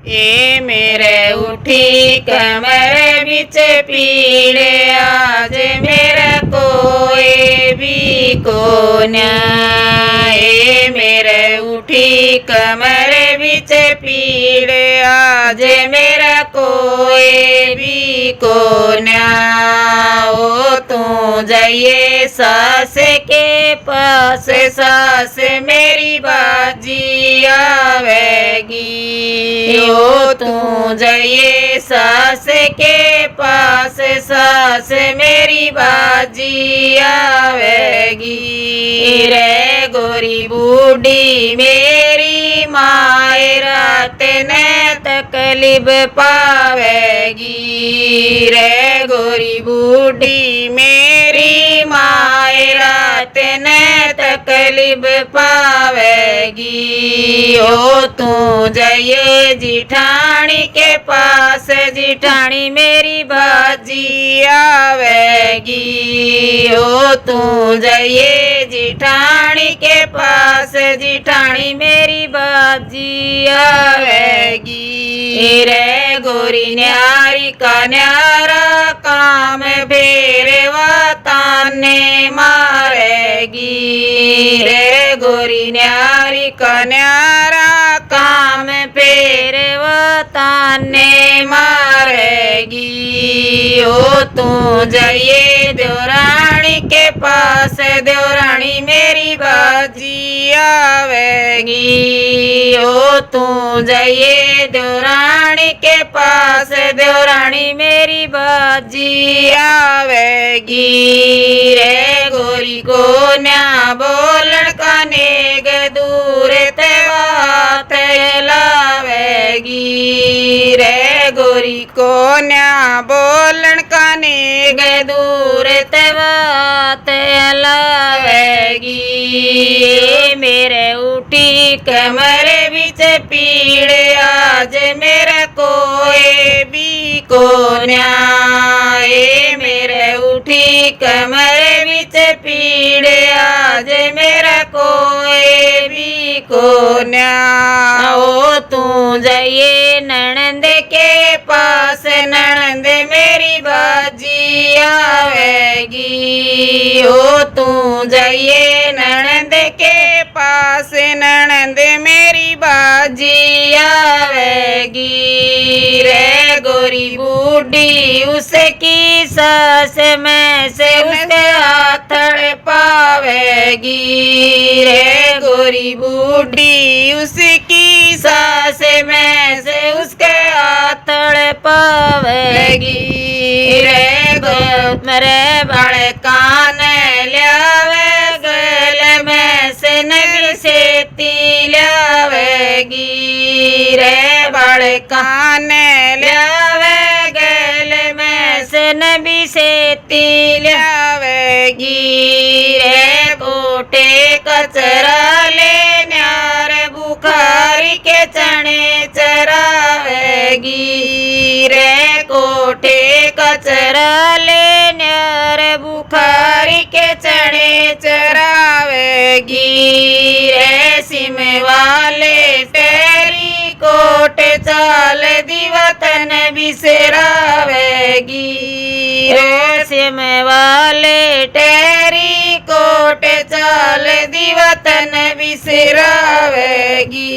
ए मेरे उठी कमर बिच पीड़ आज मेरा कोई भी को ए मेरे उठी कमर बिच पीड़ आज मेरा कोई भी को ओ तू जाइए सास के पास सास मेरी बाजी आवेगी ओ तू जाइए सास के पास सास मेरी बाजी आवेगी रे गोरी बूढ़ी मेरी माए रात ने तकलीफ पावेगी रे गोरी बूढ़ी मेरी माए रात ने तकलीफ पावेगी ओ तू जाइए जिठानी के पास जिठानी मेरी बाजी आवेगी ओ तू जाइए जिठानी के पास जिठानी मेरी बाजी आवेगी रे गोरी न्यारी का न्यारा काम भेरवा ताने मारेगी रे गोरी न्यारी का न्यारा काम फेरवा ताने मारेगी ओ तू जाइए देवरानी के पास देवरानी मेरी बाजी आवेगी ओ तू जाइए देवरानी के पास देवरानी मेरी बाजी आवेगी रे गोरी को न्या बोलन का नेग दूर ते बात लावेगी रे गोरी को न्या बोलन का नेग दूर ते बात लावेगी मेरे उठी कमर बिच पीड़ आज मेरा कोई भी को न्याय मेरे उठी कमर बिच पीड़ आज मेरा कोई भी को न्याय ओ तू जाइए ननंद के पास ननंद मेरी बाजी आवेगी ओ तू जाइए ननंद के पास ननंद मेरी बाजी आवेगी रे गोरी बूढ़ी उसकी सास में से उसके हाथड़ पावेगी रे गोरी बूढ़ी उसकी सास में से उसके हाथड़ पावेगी रे मेरे बड़े कान लियावे गल में से नबी से तिलावेगी रे बड़े कान लियावे गल में से नबी से तिलावेगी रे कोटे कचरा ले न्यार बुखारी के चने चरावेगी रे कोटे कचरा ले न्यार बुखारी के चने चरावेगी रे सिम वाले तेरी कोट चाल दिवतन बिसरावेगी रे सिम वाले तेरी कोट चाल दिवतन बिसरावेगी।